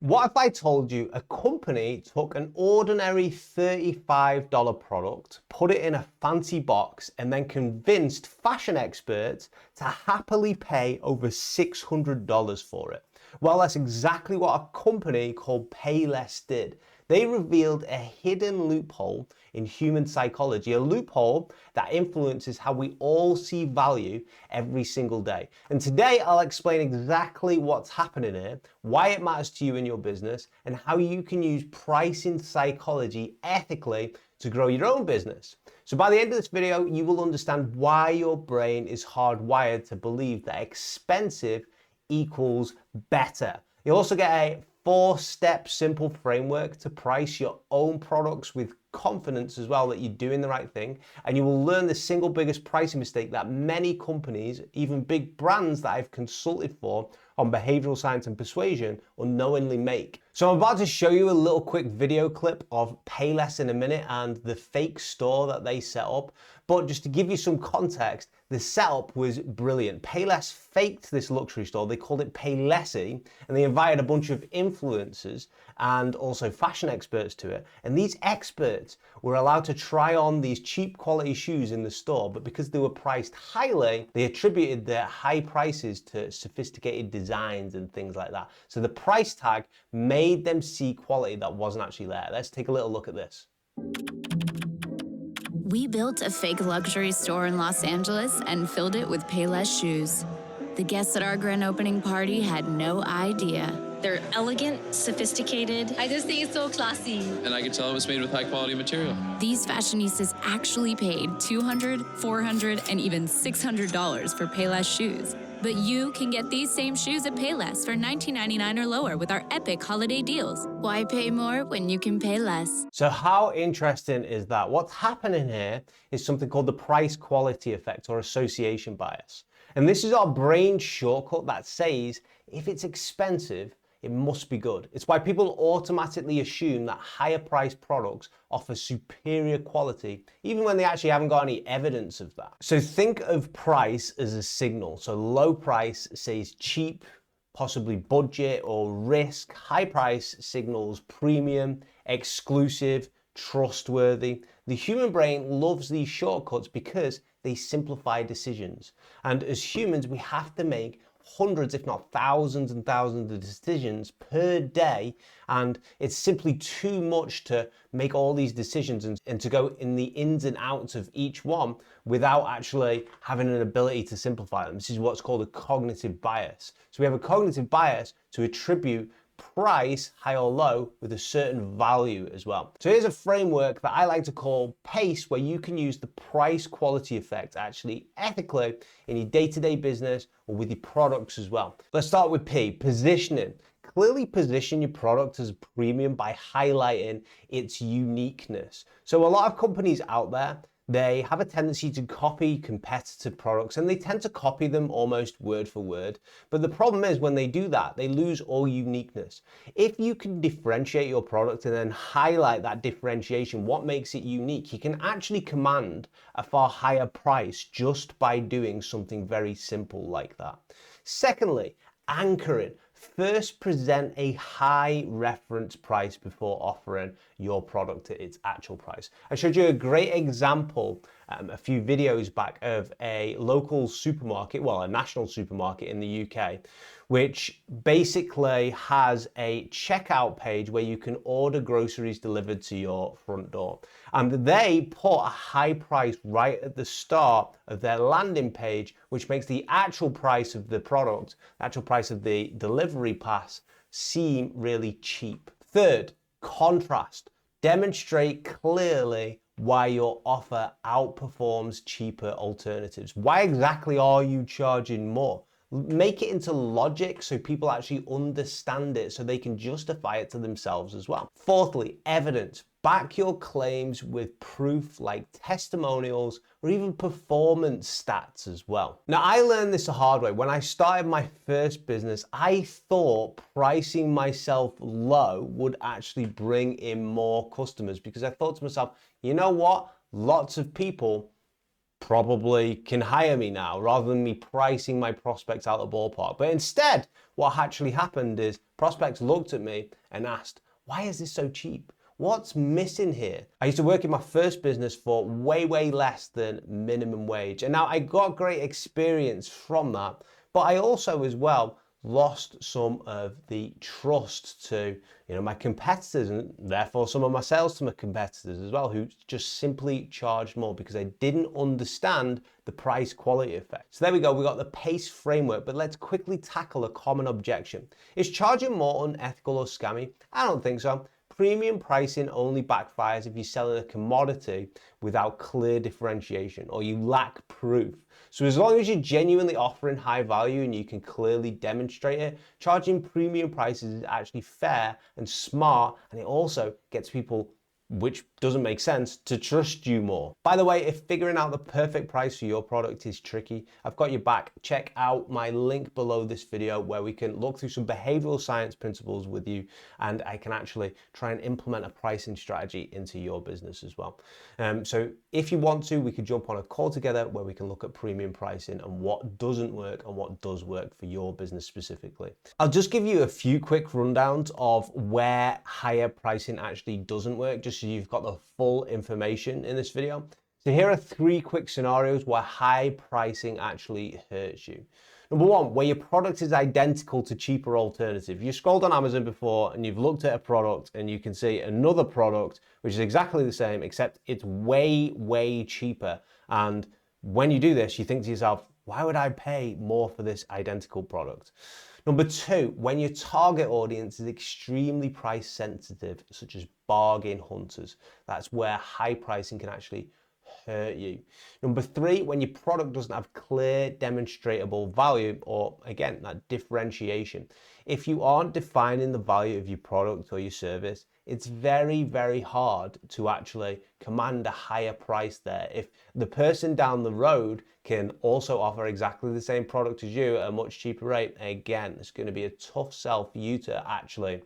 What if I told you a company took an ordinary $35 product, put it in a fancy box, and then convinced fashion experts to happily pay over $600 for it? Well, that's exactly what a company called Payless did. They revealed a hidden loophole in human psychology, a loophole that influences how we all see value every single day. And today I'll explain exactly what's happening here, why it matters to you in your business, and how you can use pricing psychology ethically to grow your own business. So by the end of this video, you will understand why your brain is hardwired to believe that expensive equals better. You'll also get a 4-step simple framework to price your own products with confidence as well that you're doing the right thing. And you will learn the single biggest pricing mistake that many companies, even big brands that I've consulted for on behavioral science and persuasion, unknowingly make. So I'm about to show you a little quick video clip of Payless in a minute and the fake store that they set up. But just to give you some context, the setup was brilliant. Payless faked this luxury store. They called it Paylessy, and they invited a bunch of influencers and also fashion experts to it. And these experts were allowed to try on these cheap quality shoes in the store, but because they were priced highly, they attributed their high prices to sophisticated designs and things like that. So the price tag made them see quality that wasn't actually there. Let's take a little look at this. We built a fake luxury store in Los Angeles and filled it with Payless shoes. The guests at our grand opening party had no idea. They're elegant, sophisticated. I just think it's so classy. And I could tell it was made with high quality material. These fashionistas actually paid $200, $400, and even $600 for Payless shoes. But you can get these same shoes at Payless for $19.99 or lower with our epic holiday deals. Why pay more when you can pay less? So how interesting is that? What's happening here is something called the price quality effect or association bias. And this is our brain shortcut that says if it's expensive, it must be good. It's why people automatically assume that higher priced products offer superior quality, even when they actually haven't got any evidence of that. So think of price as a signal. So low price says cheap, possibly budget or risk. High price signals premium, exclusive, trustworthy. The human brain loves these shortcuts because they simplify decisions. And as humans, we have to make hundreds, if not thousands and thousands of decisions per day. And it's simply too much to make all these decisions and to go in the ins and outs of each one without actually having an ability to simplify them. This is what's called a cognitive bias. So we have a cognitive bias to attribute price, high or low, with a certain value as well. So here's a framework that I like to call PACE, where you can use the price quality effect actually ethically in your day-to-day business or with your products as well. Let's start with P, positioning. Clearly position your product as premium by highlighting its uniqueness. So a lot of companies out there, they have a tendency to copy competitive products and they tend to copy them almost word for word. But the problem is when they do that, they lose all uniqueness. If you can differentiate your product and then highlight that differentiation, what makes it unique, you can actually command a far higher price just by doing something very simple like that. Secondly, anchoring. First, present a high reference price before offering your product at its actual price. I showed you a great example a few videos back of a local supermarket, well, a national supermarket in the UK, which basically has a checkout page where you can order groceries delivered to your front door. And they put a high price right at the start of their landing page, which makes the actual price of the product, the actual price of the delivery pass, seem really cheap. Third, contrast. Demonstrate clearly why your offer outperforms cheaper alternatives. Why exactly are you charging more? Make it into logic so people actually understand it so they can justify it to themselves as well. Fourthly, evidence. Back your claims with proof like testimonials or even performance stats as well. Now, I learned this the hard way. When I started my first business, I thought pricing myself low would actually bring in more customers because I thought to myself, you know what? Lots of people probably can hire me now rather than me pricing my prospects out of the ballpark. But instead, what actually happened is prospects looked at me and asked, why is this so cheap? What's missing here? I used to work in my first business for way less than minimum wage. And now I got great experience from that, but I also as well lost some of the trust to, my competitors, and therefore some of my sales to my competitors as well, who just simply charged more because I didn't understand the price quality effect. So there we go, we got the PACE framework, but let's quickly tackle a common objection. Is charging more unethical or scammy? I don't think so. Premium pricing only backfires if you're selling a commodity without clear differentiation or you lack proof. So as long as you're genuinely offering high value and you can clearly demonstrate it, charging premium prices is actually fair and smart, and it also gets people, which doesn't make sense, to trust you more. By the way, if figuring out the perfect price for your product is tricky, I've got your back. Check out my link below this video where we can look through some behavioral science principles with you, and I can actually try and implement a pricing strategy into your business as well. So if you want to, we could jump on a call together where we can look at premium pricing and what doesn't work and what does work for your business specifically. I'll just give you a few quick rundowns of where higher pricing actually doesn't work, just so you've got the full information in this video. So here are 3 quick scenarios where high pricing actually hurts you. Number 1, where your product is identical to cheaper alternative. You scrolled on Amazon before and you've looked at a product and you can see another product which is exactly the same except it's way cheaper. And when you do this, you think to yourself, why would I pay more for this identical product? Number 2, when your target audience is extremely price sensitive, such as bargain hunters, that's where high pricing can actually hurt you. Number 3, when your product doesn't have clear demonstrable value, or again, that differentiation. If you aren't defining the value of your product or your service, it's very hard to actually command a higher price there. If the person down the road can also offer exactly the same product as you at a much cheaper rate, again, it's going to be a tough sell for you to actually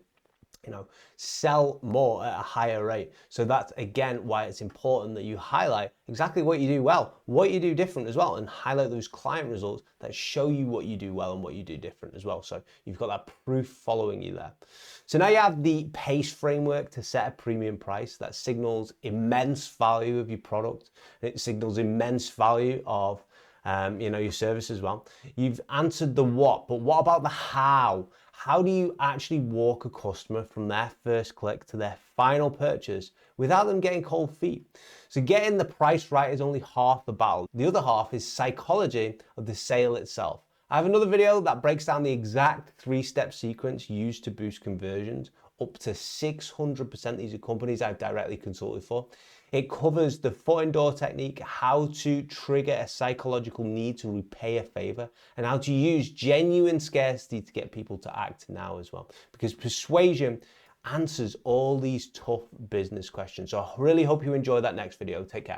sell more at a higher rate. So that's again why it's important that you highlight exactly what you do well, what you do different as well, and highlight those client results that show you what you do well and what you do different as well. So you've got that proof following you there. So now you have the PACE framework to set a premium price that signals immense value of your product. It signals immense value of your service as well. You've answered the what, but what about the how? How do you actually walk a customer from their first click to their final purchase without them getting cold feet? So getting the price right is only half the battle. The other half is psychology of the sale itself. I have another video that breaks down the exact 3-step sequence used to boost conversions up to 600%. These are companies I've directly consulted for. It covers the foot in door technique, how to trigger a psychological need to repay a favor, and how to use genuine scarcity to get people to act now as well. Because persuasion answers all these tough business questions. So I really hope you enjoy that next video. Take care.